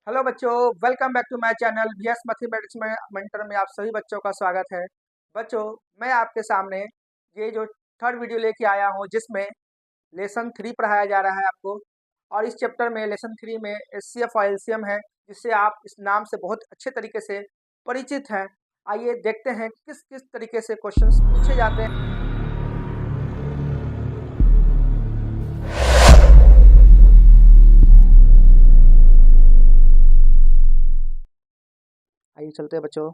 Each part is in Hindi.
हेलो बच्चों, welcome back to my channel BS mathematics में मेंटर में आप सभी बच्चों का स्वागत है। बच्चों, मैं आपके सामने ये जो थर्ड वीडियो लेके आया हूँ जिसमें लेसन 3 पढ़ाया जा रहा है आपको। और इस चैप्टर में लेसन 3 में एचसीएफ और एलसीएम है, जिससे आप इस नाम से बहुत अच्छे तरीके से परिचित हैं। आइए देखते हैं किस किस तरीके से क्वेश्चंस पूछे जाते हैं। आइए चलते हैं बच्चों।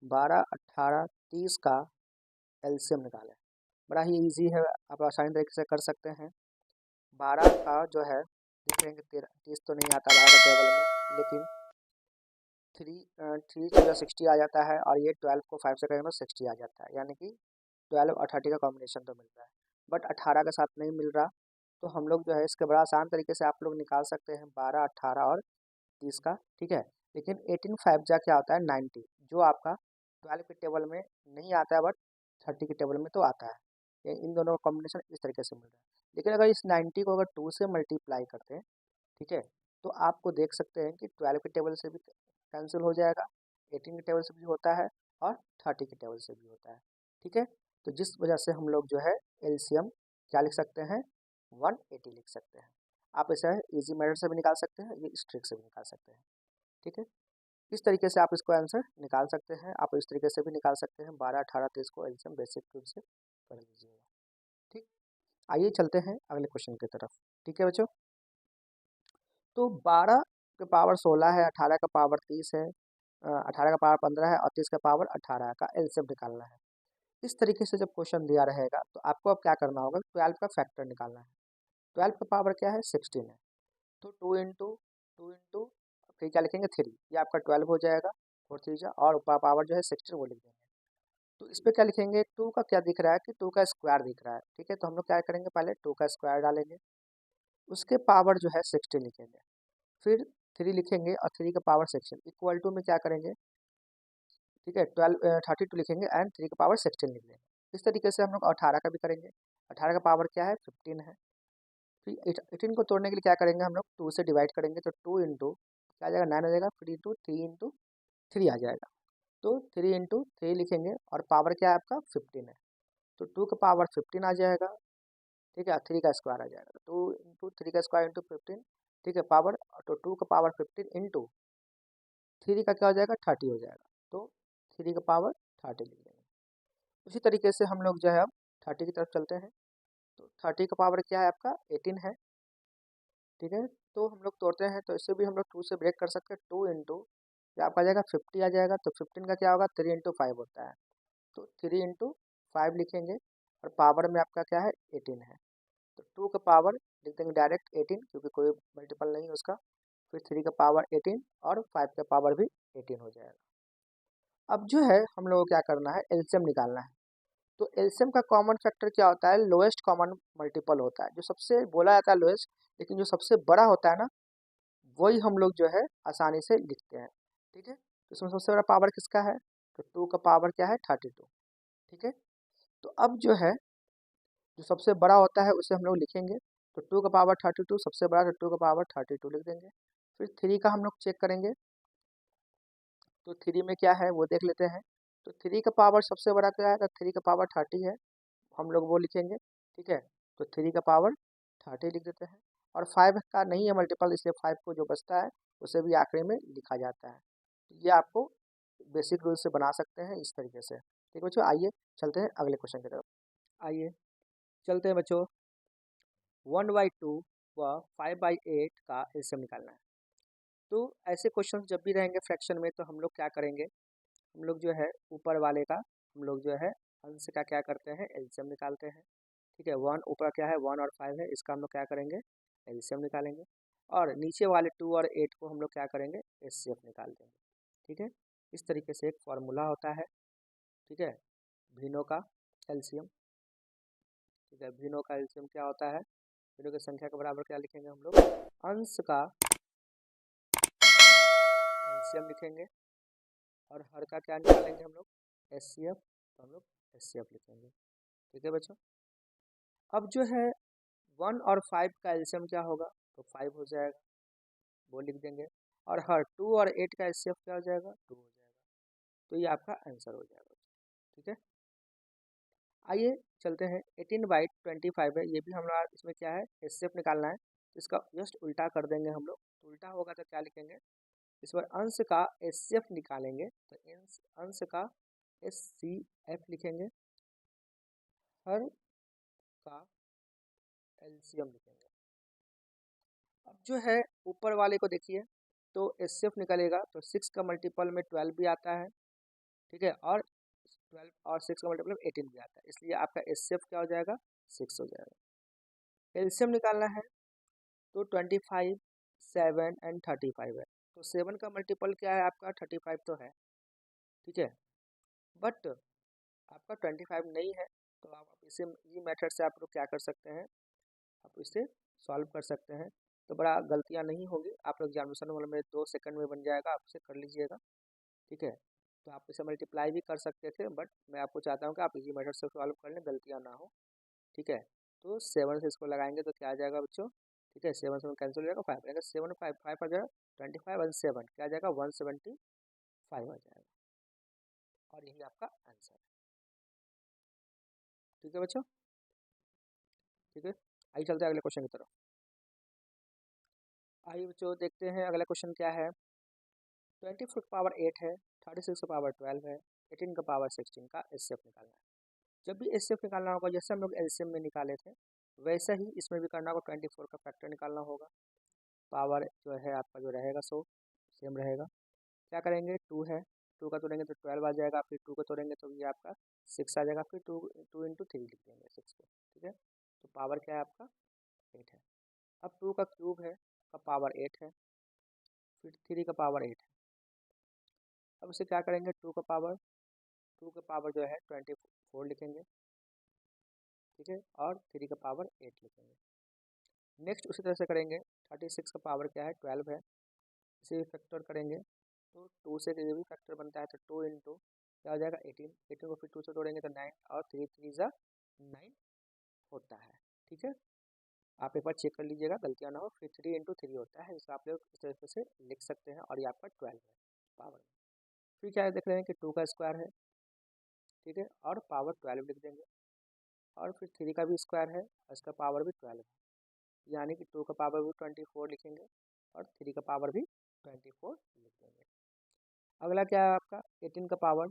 12, 18, 30 का एलसीएम निकालें। बड़ा ही इजी है, आप आसानी तरीके से कर सकते हैं। 12 का जो है देखेंगे 30 तो नहीं आता 12 के टेबल में, लेकिन 3 जो 60 आ जाता है, और ये 12 को 5 से करेंगे तो 60 आ जाता है, यानी कि 12 और 30 का कॉम्बिनेशन तो मिल रहा है, बट 18 के साथ नहीं मिल रहा। तो हम लोग जो है इसके बड़ा आसान तरीके से आप लोग निकाल सकते हैं 12, 18 और 30 का, ठीक है। लेकिन 18 5 जा क्या होता है 90, जो आपका 12 के टेबल में नहीं आता है बट 30 के टेबल में तो आता है। इन दोनों का कॉम्बिनेशन इस तरीके से मिल रहा है। लेकिन अगर इस 90 को अगर 2 से मल्टीप्लाई करते हैं, ठीक है, तो आपको देख सकते हैं कि 12 के टेबल से भी कैंसिल हो जाएगा, 18 के टेबल से भी होता है, और 30 के टेबल से भी होता है, ठीक है। तो जिस वजह से हम लोग जो है एलसीएम क्या लिख सकते हैं 180 लिख सकते हैं। आप इसे इजी मेथड से भी निकाल सकते हैं, ये स्ट्रिक से भी निकाल सकते हैं, ठीक है। इस तरीके से आप इसको आंसर निकाल सकते हैं। आप इस तरीके से भी निकाल सकते हैं 12, 18, 30 को एलसीएम बेसिक टूल से कर लीजिएगा, ठीक। आइए चलते हैं अगले क्वेश्चन की तरफ, ठीक है बच्चों। तो 12 का पावर 16 है, 18 का पावर 30 है, 18 का पावर 15 है और 30 का पावर 18 का एलसीएम निकालना है। इस तरीके से जब क्वेश्चन दिया रहेगा तो आपको अब क्या करना होगा, 12 का फैक्टर निकालना है। 12 का पावर क्या है 16 है, तो 2 इंटू फिर क्या लिखेंगे 3, ये आपका 12 हो जाएगा, 4 3 जा, और पावर जो है 16 वो लिख देंगे। तो इस पर क्या लिखेंगे, 2 का क्या दिख रहा है कि 2 का स्क्वायर दिख रहा है, ठीक है। तो हम लोग क्या करेंगे, पहले 2 का स्क्वायर डालेंगे, उसके पावर जो है 16 लिखेंगे, फिर 3 लिखेंगे और 3 का पावर 16 इक्वल टू में क्या करेंगे, ठीक है, 32 लिखेंगे एंड 3 का पावर 16 लिख देंगे। इस तरीके से हम लोग 18 का भी करेंगे। 18 का पावर क्या है 15 है, फिर 18 को तोड़ने के लिए क्या करेंगे, हम लोग 2 से डिवाइड करेंगे, तो 2 इंटू क्या आ जाएगा 9 आ जाएगा, फिर इंटू 3 इंटू 3 आ जाएगा, तो 3 इंटू 3 लिखेंगे और पावर क्या है आपका 15 है, तो 2 का पावर 15 आ जाएगा, ठीक है। 3 का स्क्वायर आ जाएगा, 2 इंटू 3 का स्क्वायर इंटू 15, ठीक है, पावर, तो 2 का पावर 15 इंटू 3 का क्या हो जाएगा 30 हो जाएगा, तो 3 का पावर 30 लिख देंगे। उसी तरीके से हम लोग जो है अब 30 की तरफ चलते हैं। तो 30 का पावर क्या है आपका 18 है, ठीक है। तो हम लोग तोड़ते हैं, तो इससे भी हम लोग 2 से ब्रेक कर सकते हैं, 2 इंटू क्या आपका आ जाएगा 50 आ जाएगा, तो 15 का क्या होगा 3 इंटू 5 होता है, तो 3 इंटू 5 लिखेंगे, और पावर में आपका क्या है 18 है, तो 2 का पावर लिख देंगे डायरेक्ट 18, क्योंकि कोई मल्टीपल नहीं है उसका, फिर 3 का पावर 18 और 5 का पावर भी 18 हो जाएगा। अब जो है हम लोगों को क्या करना है, एलसीएम निकालना है। तो एलसीएम का कॉमन फैक्टर क्या होता है, लोएस्ट कॉमन मल्टीपल होता है, जो सबसे बोला जाता है लोएस्ट, लेकिन जो सबसे बड़ा होता है ना, वही हम लोग जो है आसानी से लिखते हैं, ठीक है। तो इसमें सबसे बड़ा पावर किसका है, तो 2 का पावर क्या है 32, ठीक है। तो अब जो है जो सबसे बड़ा होता है उसे हम लोग लिखेंगे, तो 2 का पावर 32 सबसे बड़ा, तो 2 का पावर 32 लिख देंगे। फिर 3 का हम लोग चेक करेंगे, तो 3 में क्या है वो देख लेते हैं। तो 3 का पावर सबसे बड़ा क्या है, तो 3 का पावर 30 है, हम लोग वो लिखेंगे, ठीक है। तो 3 का पावर 30 लिख देते हैं, और 5 का नहीं है मल्टीपल, इसलिए 5 को जो बचता है उसे भी आखिरी में लिखा जाता है। तो ये आपको बेसिक रूल से बना सकते हैं इस तरीके से, ठीक है बच्चों। आइए चलते हैं अगले क्वेश्चन की तरफ। आइए चलते हैं बच्चों। 1/2 व 5/8 का एलसीएम निकालना है। तो ऐसे क्वेश्चन जब भी रहेंगे फ्रैक्शन में, तो हम लोग क्या करेंगे, हम लोग जो है ऊपर वाले का हम लोग जो है अंश का क्या करते हैं एलसीएम निकालते हैं, ठीक है। 1 ऊपर क्या है 1 और 5 है, इसका हम लोग क्या करेंगे एलसीएम निकालेंगे, और नीचे वाले 2 और 8 को हम लोग क्या करेंगे एचसीएफ निकाल देंगे, ठीक है। इस तरीके से एक फॉर्मूला होता है, ठीक है, भिन्नों का एलसीएम, ठीक है। भिन्नों का एलसीएम क्या होता है, भिन्नों की संख्या के बराबर क्या लिखेंगे हम लोग, अंश का एलसीएम लिखेंगे, और हर का क्या निकालेंगे हम लोग एचसीएफ, तो हम लोग एचसीएफ लिखेंगे, ठीक है बच्चों। अब जो है 1 और 5 का एलसीएम क्या होगा, तो 5 हो जाएगा, वो लिख देंगे। और हर 2 और 8 का एचसीएफ क्या हो जाएगा, 2 हो जाएगा। तो ये आपका आंसर हो जाएगा। ठीक है, आइए चलते हैं। 18/25 है, ये भी हमारा इसमें क्या है, एचसीएफ निकालना है। तो इसका जस्ट उल्टा कर देंगे हम लोग। तो उल्टा होगा तो क्या लिखेंगे, इस बार अंश का एचसीएफ निकालेंगे तो अंश का एचसीएफ लिखेंगे, हर का एलसीएम लिखेंगे। अब जो है ऊपर वाले को देखिए, तो एचसीएफ निकलेगा तो 6 का मल्टीपल में 12 भी आता है, ठीक है, और 12 और 6 का मल्टीपल में 18 भी आता है, इसलिए आपका एचसीएफ क्या हो जाएगा, 6 हो जाएगा। एलसीएम निकालना है तो 25, 7 एंड 35 है। तो 7 का मल्टीपल क्या है आपका, 35 तो है, ठीक है, बट आपका 25 नहीं है। तो आप इसे इसी मेथड से आप लोग क्या कर सकते हैं, आप इसे सॉल्व कर सकते हैं। तो बड़ा गलतियां नहीं होगी, आप लोग एग्जामिनेशन वाले में 2 सेकंड में बन जाएगा, आप इसे कर लीजिएगा। ठीक है, तो आप इसे मल्टीप्लाई भी कर सकते थे, बट मैं आपको चाहता हूँ कि आप इसी मेथड से सॉल्व कर लें, गलतियाँ ना हो। ठीक है, तो 7 से इसको लगाएंगे तो क्या आ जाएगा बच्चों, ठीक है, 7 से कैंसिल हो जाएगा, 5 आएगा, 7 5 5 आ जाएगा, 25 और 7 क्या आ जाएगा, 175 आ जाएगा। और यही आपका आंसर है। ठीक है बच्चों, ठीक है, आइए चलते हैं अगले क्वेश्चन की तरफ। आइए बच्चों देखते हैं अगला क्वेश्चन क्या है। 24 का पावर 8 है, 36 का पावर 12 है, 18 का पावर 16 का एचसीएफ निकालना है। जब भी एचसीएफ निकालना होगा, जैसे हम लोग एलसीएम में निकाले थे वैसे ही इसमें भी करना होगा। 24 का फैक्टर निकालना होगा, पावर जो है आपका जो रहेगा सो सेम रहेगा। क्या करेंगे, 2 है, 2 का तोड़ेंगे तो 12 आ जाएगा, फिर 2 का तोड़ेंगे तो ये आपका 6 आ जाएगा, फिर 2 2 इंटू 3 लिख देंगे 6 को। ठीक है, तो पावर क्या है आपका 8 है। अब 2 का क्यूब है, का पावर 8 है, फिर 3 का पावर 8 है। अब इसे क्या करेंगे, 2 का पावर जो है 24 लिखेंगे, ठीक है, और 3 का पावर 8 लिखेंगे। नेक्स्ट उसी तरह से करेंगे, 36 का पावर क्या है 12 है, इसे भी फैक्टर करेंगे तो 2 से ये भी फैक्टर बनता है, तो 2 इंटू क्या हो जाएगा 18, 18 को फिर 2 से तोड़ेंगे तो 9, और 3 3 जा 9 होता है। ठीक है, आप एक बार चेक कर लीजिएगा, गलतियाँ ना हो। फिर 3 इंटू 3 होता है, जिसको आप लोग इस तरीके से लिख सकते हैं, और ये आपका 12 है पावर। फिर क्या देख रहे हैं कि 2 का स्क्वायर है, ठीक है, और पावर 12 लिख देंगे, और फिर 3 का भी स्क्वायर है और इसका पावर भी 12 है, यानी कि 2 का पावर भी 24 लिखेंगे और 3 का पावर भी 24 लिख देंगे। अगला क्या है आपका 18 का पावर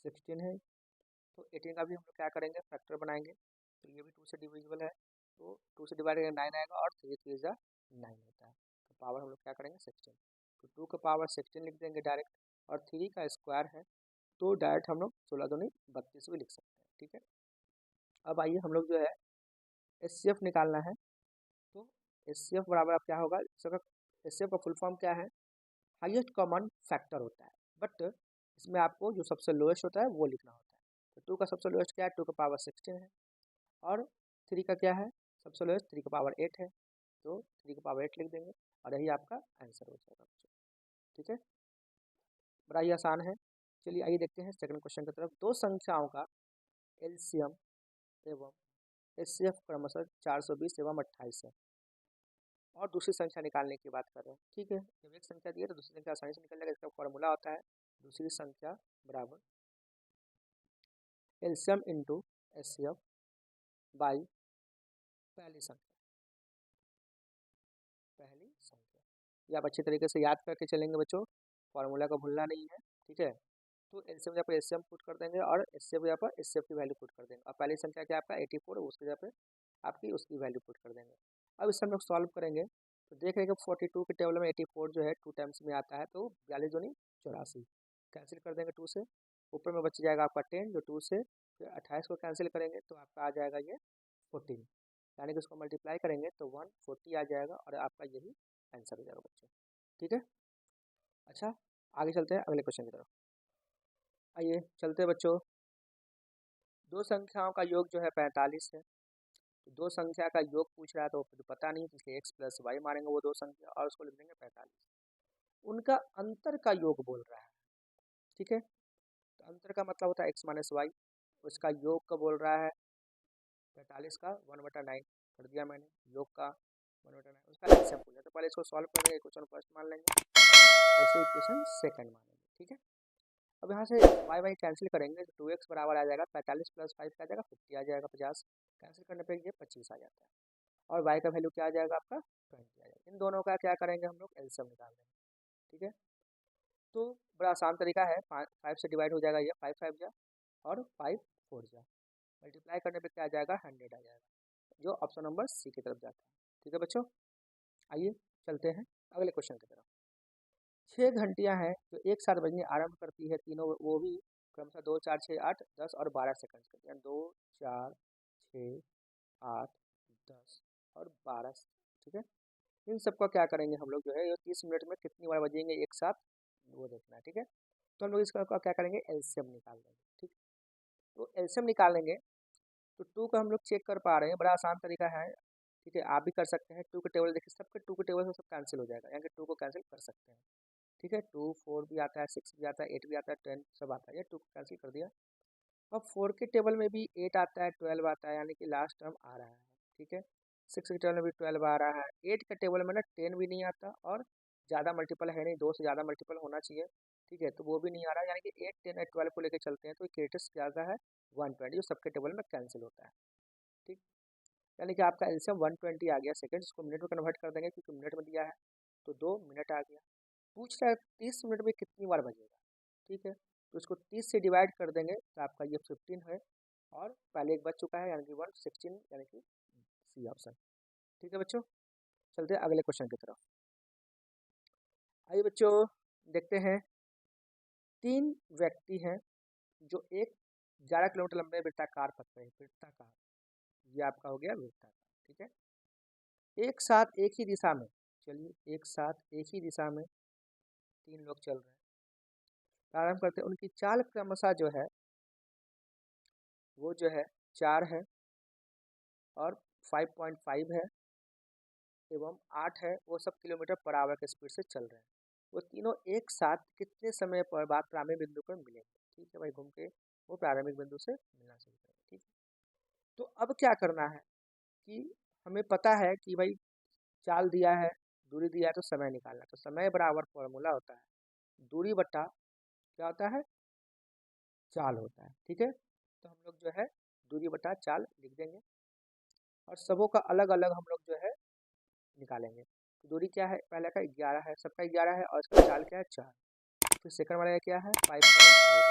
16 है, तो 18 का भी हम लोग क्या करेंगे, फैक्टर बनाएंगे। तो ये भी 2 से डिविजिबल है, तो 2 से डिवाइड करेंगे 9 आएगा, और 3 3 जा 9 होता है, तो पावर हम लोग क्या करेंगे 16। तो 2 का पावर 16 लिख देंगे डायरेक्ट, और 3 का स्क्वायर है तो डायरेक्ट हम लोग 16 दूनी 32 भी लिख सकते हैं। ठीक है, अब आइए हम लोग जो है एचसीएफ निकालना है। तो एचसीएफ बराबर अब क्या होगा, एचसीएफ का फुल फॉर्म क्या है, हाईएस्ट कॉमन फैक्टर होता है, बट इसमें आपको जो सबसे लोएस्ट होता है वो लिखना होता है। तो 2 का सबसे लोएस्ट क्या है, 2 का पावर 16 है, और 3 का क्या है सबसे लोएस्ट, 3 का पावर 8 है, तो 3 का पावर 8 लिख देंगे, और यही आपका आंसर हो जाएगा बच्चों। ठीक है, बड़ा ही आसान है। चलिए आइए देखते हैं सेकंड क्वेश्चन की तरफ। दो संख्याओं का एलसीएम एवं एचसीएफ क्रमशः 420 एवं 28 है, और दूसरी संख्या निकालने की बात कर रहे हैं। ठीक है, जब एक संख्या दी है तो दूसरी संख्या आसानी से निकल जाएगा। इसका फॉर्मूला होता है दूसरी संख्या बराबर एलसीएम इंटू एचसीएफ बाई पहली संख्या। ये आप अच्छी तरीके से याद करके चलेंगे बच्चों, फॉर्मूला को भूलना नहीं है। ठीक है, तो एलसीएम जगह पर एचसीएम पुट कर देंगे, और एचसीएफ जगह पर एचसीएफ की वैल्यू पुट कर देंगे, और पहली संख्या क्या आपका 84, उसकी जगह पे आपकी उसकी वैल्यू पुट कर देंगे। अब इसे हम लोग सॉल्व करेंगे तो देख रहे हैं कि 42 के टेबल में 84 जो है 2 टाइम्स में आता है, तो 42 दूनी 84 कैंसिल कर देंगे 2 से, ऊपर में बच जाएगा आपका 10 जो 2 से, फिर 28 को कैंसिल करेंगे तो आपका आ जाएगा ये 14, यानी कि उसको मल्टीप्लाई करेंगे तो 140 आ जाएगा, और आपका यही आंसर हो जाएगा बच्चों। ठीक है, अच्छा आगे चलते हैं अगले क्वेश्चन की तरफ। आइए चलते हैं बच्चों, दो संख्याओं का योग जो है 45 है। तो दो संख्या का योग पूछ रहा है, तो फिर पता नहीं, इसलिए x प्लस वाई मारेंगे वो दो संख्या, और उसको लिख देंगे 45। उनका अंतर का योग बोल रहा है। ठीक है, तो अंतर का मतलब होता है x माइनस वाई, उसका योग का बोल रहा है 45 का 1/9 कर दिया मैंने योग का, 1/9 उसका एलसीएम पूछा, तो पहले इसको सॉल्व करेंगे, क्वेश्चन फर्स्ट मान लेंगे, ऐसे इक्वेशन सेकंड मानेंगे, ठीक है। अब यहाँ से वाई वाई कैंसिल करेंगे तो 2x बराबर आ जाएगा 45 + 5 का आ जाएगा 50 आ जाएगा 50, कैंसिल करने पे ये 25 आ जाता है, और y का वैल्यू क्या आ जाएगा आपका 20 आ जाएगा। इन दोनों का क्या करेंगे हम लोग एलसीएम निकाल लेंगे, ठीक है। तो बड़ा आसान तरीका है, 5 से डिवाइड हो जाएगा ये, 5 5 जा और 5 4 जा, मल्टीप्लाई करने पे क्या आ जाएगा 100 आ जाएगा, जो ऑप्शन नंबर सी की तरफ जाता है, ठीक है बच्चों। आइए चलते हैं अगले क्वेश्चन की तरफ। 6 घंटियां हैं जो एक साथ बजने आरंभ करती है, तीनों वो भी क्रमशः 2 4 6 8 10 और 12 सेकंड के, यानी 2 4 6 8 10 और 12, ठीक है। इन सबका क्या करेंगे हम लोग जो है, ये 30 मिनट में कितनी बार बजेंगे एक साथ वो देखना है, ठीक है। तो हम लोग इसका क्या करेंगे एलसीएम निकाल लेंगे, ठीक। तो एलसीएम निकालेंगे तो 2 का हम लोग चेक कर पा रहे हैं, बड़ा आसान तरीका है, ठीक है। आप भी कर सकते हैं, 2 के टेबल देखिए, सबके 2 के टेबल से सब कैंसिल हो जाएगा, यानी कि 2 को कैंसिल कर सकते हैं, ठीक है। 2 4 भी आता है, 6 भी आता है, 8 भी आता है, 10 सब आता है, ये 2 को कैंसिल कर दिया। अब 4 के टेबल में भी 8 आता है, 12 आता है, यानी कि लास्ट टर्म आ रहा है, ठीक है। 6 के टेबल में भी 12 आ रहा है, 8 के टेबल में ना 10 भी नहीं आता, और ज़्यादा मल्टीपल है नहीं, 2 से ज़्यादा मल्टीपल होना चाहिए, ठीक है, तो वो भी नहीं आ रहा है, यानी कि 8 10 और 12 को लेकर चलते हैं तो क्रिएटर्स ज़्यादा है 120, जो सबके टेबल में कैंसिल होता है, ठीक। यानी कि आपका एलसीएम 120 आ गया सेकेंड, इसको मिनट में कन्वर्ट कर देंगे क्योंकि मिनट में दिया है, तो 2 मिनट आ गया। पूछ रहा है 30 मिनट में कितनी बार बजेगा, ठीक है, तो इसको 30 से डिवाइड कर देंगे तो आपका ये 15 है, और पहले एक बच चुका है यानी कि 116, यानी कि सी ऑप्शन, ठीक है बच्चों। चलते हैं अगले क्वेश्चन की तरफ। आइए बच्चों देखते हैं, 3 व्यक्ति हैं जो एक 11 किलोमीटर लंबे वृत्ताकार पथ पे, वृत्ताकार, ये आपका हो गया वृत्ताकार, ठीक है। एक साथ एक ही दिशा में, चलिए एक साथ एक ही दिशा में 3 लोग चल रहे हैं, प्रारंभ करते हैं। उनकी चाल क्रमशः जो है वो जो है 4 है और 5.5 है एवं 8 है, वो सब किलोमीटर पर आवर के स्पीड से चल रहे हैं। वो तीनों एक साथ कितने समय पर बाद प्रारंभिक बिंदु पर मिलेंगे, ठीक है भाई, घूम के वो प्रारंभिक बिंदु से मिलना शुरू करेंगे, ठीक है। तो अब क्या करना है कि हमें पता है कि भाई चाल दिया है, दूरी दिया है, तो समय निकालना है। तो समय बराबर फॉर्मूला होता है दूरी बटा क्या होता है, चाल होता है, ठीक है। तो हम लोग जो है दूरी बटा चाल लिख देंगे, और सबों का अलग अलग हम लोग जो है निकालेंगे। तो दूरी क्या है, पहले का 11 है, सबका 11 है, और इसका चाल क्या है 4, फिर सेकंड वाला क्या है 5.5 है,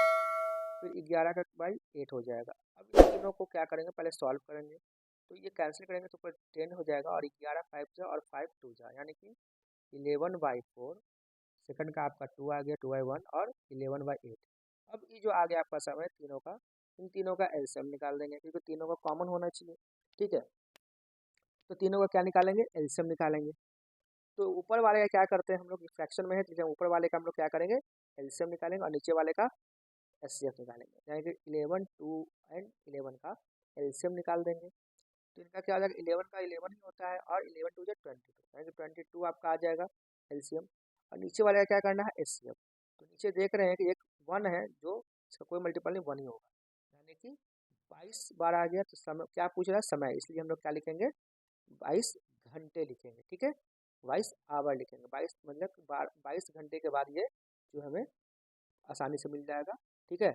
फिर 11 का बाई 8 हो जाएगा। अब इन तीनों को क्या करेंगे, पहले सॉल्व करेंगे, तो ये कैंसिल करेंगे तो फिर 10 हो जाएगा, और 11 5 जा और 5 2 जा, यानी कि 11/4, सेकंड का आपका 2 आ गया 2/1, और 11/8। अब ये जो आ गया आपका समय तीनों का, इन तीनों का एलसीएम निकाल देंगे क्योंकि तीनों का कॉमन होना चाहिए, ठीक है। तो तीनों का क्या निकालेंगे, एलसीएम निकालेंगे। तो ऊपर वाले का क्या करते हैं हम लोग, फ्रैक्शन में है तो ऊपर वाले का हम लोग क्या करेंगे एलसीएम निकालेंगे, और नीचे वाले का एचसीएफ निकालेंगे, यानी कि 11 2 एंड 11 का एलसीएम निकाल देंगे। तो इनका क्या हो जाएगा, 11 का 11 ही होता है, और 11 2 जा 22, यानी कि 22 आपका आ जाएगा एलसीएम, और नीचे वाले का क्या करना है एचसीएफ। तो नीचे देख रहे हैं कि एक 1 है जो इसका कोई मल्टीपल नहीं 1 ही होगा, यानी कि 22 बार आ गया। तो समय क्या पूछ रहा है समय, इसलिए हम लोग क्या लिखेंगे 22 घंटे लिखेंगे, ठीक है, 22 आवर लिखेंगे, 22 मतलब 22 घंटे के बाद ये जो हमें आसानी से मिल जाएगा, ठीक है,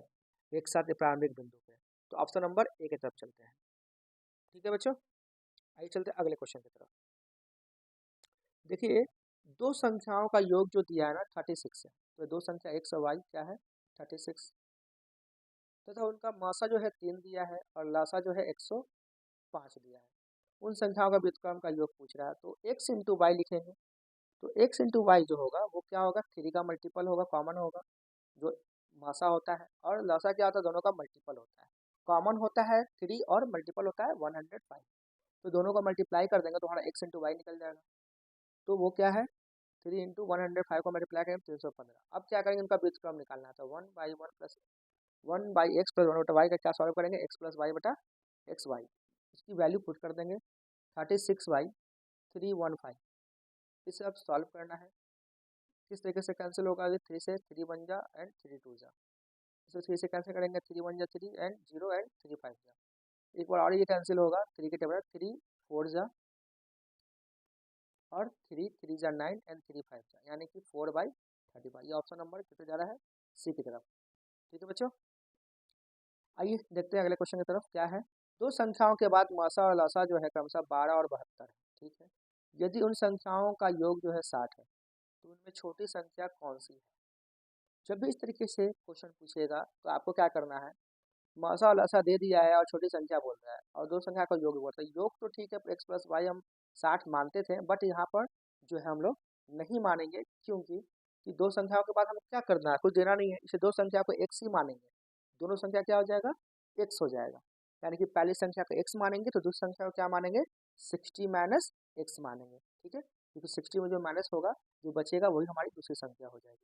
एक साथ प्रारंभिक बिंदु पे। तो ऑप्शन नंबर ए की तरफ चलते हैं, ठीक है बच्चों। आइए चलते हैं अगले क्वेश्चन की तरफ। देखिए दो संख्याओं का योग जो दिया है ना 36 है, तो दो संख्या x और y क्या है 36, तथा उनका मासा जो है 3 दिया है और लासा जो है 105 दिया है। उन संख्याओं का व्युत्क्रम का योग पूछ रहा है, तो x इंटू वाई लिखेंगे। तो x इंटू वाई जो होगा वो क्या होगा, 3 का मल्टीपल होगा, कॉमन होगा, जो मासा होता है, और लासा क्या होता है, दोनों का मल्टीपल होता है। कॉमन होता है 3 और मल्टीपल होता है 105, तो दोनों का मल्टीप्लाई कर देंगे तो हमारा x इंटू वाई निकल जाएगा। तो वो क्या है 3 इंटू 105 को मल्टीप्लाई करेंगे 315। अब क्या करेंगे, उनका व्युत्क्रम निकालना है, तो 1/1 प्लस 1/x प्लस 1/y का क्या सॉल्व करेंगे, x प्लस वाई बटा एक्स वाई, इसकी वैल्यू पुट कर देंगे 36/315। इसे अब सॉल्व करना है, किस तरीके से कैंसिल होगा, ये 3 से 3 बन जा एंड 3 2 जा, इसे 3 से कैंसिल करेंगे 3 1 जा 3 एंड 0 एंड 3 5 जा। एक बार और ये कैंसिल होगा, 3 के टेबल 3 4 जा और 3 3 जा 9 एंड 3 5 जा, यानी कि 4/35। ये ऑप्शन नंबर कितने जा रहा है, सी की तरफ। ठीक है बच्चों, आइए देखते हैं अगले क्वेश्चन की तरफ क्या है। दो संख्याओं के बाद मसा और लसा जो है क्रमशः 12 और 72 है। ठीक है, यदि उन संख्याओं का योग जो है 60 है तो उनमें छोटी संख्या कौन सी है। जब भी इस तरीके से क्वेश्चन पूछेगा तो आपको क्या करना है, मसा और लसा दे दिया है और छोटी संख्या बोल रहा है और दो संख्या का योग बोल रहा है। योग तो ठीक है, x प्लस वाई हम 60 मानते थे, बट यहाँ पर जो है हम लोग नहीं मानेंगे, क्योंकि कि दो संख्याओं के बाद हमें क्या करना है, कुछ देना नहीं है, इसे दो संख्या को x ही मानेंगे। दोनों संख्या क्या हो जाएगा, x हो जाएगा, यानी कि पहली संख्या को x मानेंगे तो दूसरी संख्या को क्या मानेंगे, 60 माइनस x मानेंगे। ठीक है, क्योंकि 60 में जो माइनस होगा, जो बचेगा वही हमारी दूसरी संख्या हो जाएगी।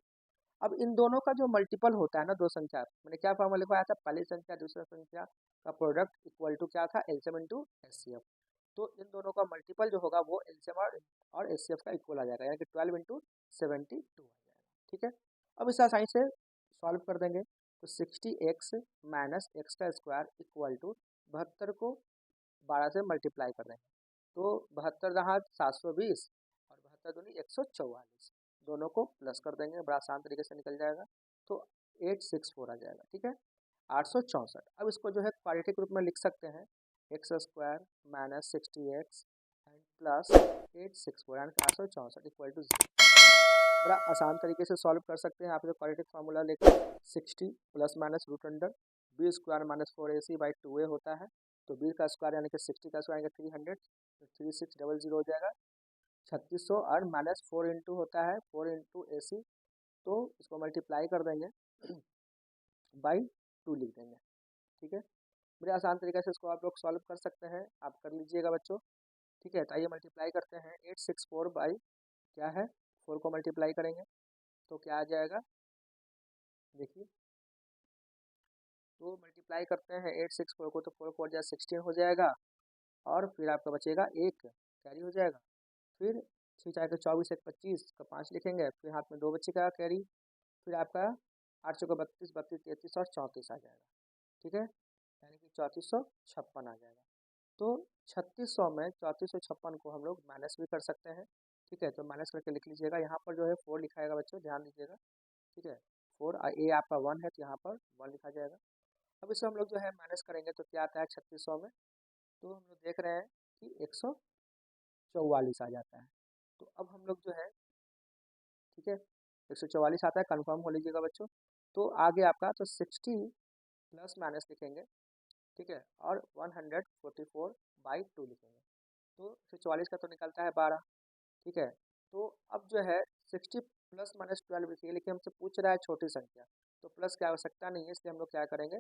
अब इन दोनों का जो मल्टीपल होता है ना, दो संख्या, मैंने क्या फॉर्मूला लिखवाया था, पहली संख्या दूसरा संख्या का प्रोडक्ट इक्वल टू क्या था, एलसीएम इंटू एचसीएफ। तो इन दोनों का मल्टीपल जो होगा वो एलसीएम और एचसीएफ का इक्वल आ जाएगा, यानी कि 12 इंटू 72 आ जाएगा। ठीक है, अब इसे आसानी से सॉल्व कर देंगे। तो 60x माइनस एक्स का स्क्वायर इक्वल टू 72 को 12 से मल्टीप्लाई कर देंगे, तो 72 जहाँ 720 और 72 दूनी 144, दोनों को प्लस कर देंगे, बड़ा आसान तरीके से निकल जाएगा। तो 864 आ जाएगा। ठीक है, 864। अब इसको जो है क्वाड्रेटिक रूप में लिख सकते हैं, x square minus 60x and plus 864 यानी 864 इक्वल टू 0। बड़ा आसान तरीके से सॉल्व कर सकते हैं आप, जो क्वाड्रेटिक फार्मूला लेकर 60 plus minus root under B square minus 4ac/2a होता है। तो बी का स्क्वायर यानी कि 60 का स्क्वायर यानी कि 300, तो 3600 हो जाएगा 3600, और माइनस 4 इंटू होता है 4 इंटू AC, तो इसको मल्टीप्लाई कर देंगे बाई 2 लिख देंगे। ठीक है, बड़े आसान तरीके से इसको आप लोग सॉल्व कर सकते हैं, आप कर लीजिएगा बच्चों। ठीक है, तो आइए मल्टीप्लाई करते हैं, 864 बाई क्या है 4 को मल्टीप्लाई करेंगे तो क्या आ जाएगा, देखिए, तो मल्टीप्लाई करते हैं 864 को, तो 4 4 जा 16 हो जाएगा, और फिर आपका बचेगा एक कैरी हो जाएगा, फिर 6 4 के 24 1 25 का 5 लिखेंगे, फिर हाथ में 2 बचेगा कैरी, फिर आपका 8 चौका 32 32 33 और 34 आ जाएगा। ठीक है, यानी कि 3456 आ जाएगा। तो 3600 में 3456 को हम लोग माइनस भी कर सकते हैं। ठीक है, तो माइनस करके लिख लीजिएगा, यहाँ पर जो है 4 लिखाएगा बच्चों, ध्यान दीजिएगा। ठीक है, 4 ए आपका 1 है तो यहाँ पर 1 लिखा जाएगा। अब इसे हम लोग जो है माइनस करेंगे तो क्या आता है 3600 में, तो हम लोग देख रहे हैं कि 144 आ जाता है। तो अब हम लोग जो है, ठीक है, 144 आता है, कंफर्म हो लीजिएगा बच्चों। तो आगे आपका तो 60 प्लस माइनस लिखेंगे, ठीक है, और 144/2 लिखेंगे, तो 144 का तो निकलता है 12। ठीक है, तो अब जो है 60 प्लस माइनस 12 लिखिए, लेकिन हमसे पूछ रहा है छोटी संख्या, तो प्लस की आवश्यकता नहीं है, इसलिए हम लोग क्या करेंगे,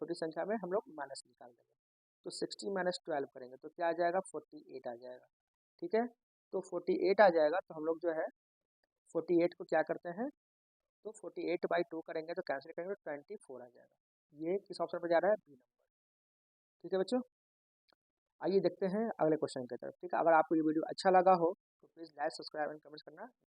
छोटी संख्या में हम लोग माइनस निकाल देंगे। तो 60 माइनस 12 करेंगे तो क्या आ जाएगा, 48 आ जाएगा। ठीक है, तो 48 आ जाएगा, तो हम लोग जो है 48 को क्या करते हैं, तो 48/2 करेंगे तो कैंसिल करेंगे तो 24 आ जाएगा। ये किस ऑप्शन पर जा रहा है, बी नंबर। ठीक है बच्चों, आइए देखते हैं अगले क्वेश्चन की तरफ। ठीक है, अगर आपको ये वीडियो अच्छा लगा हो तो please like subscribe and comment करना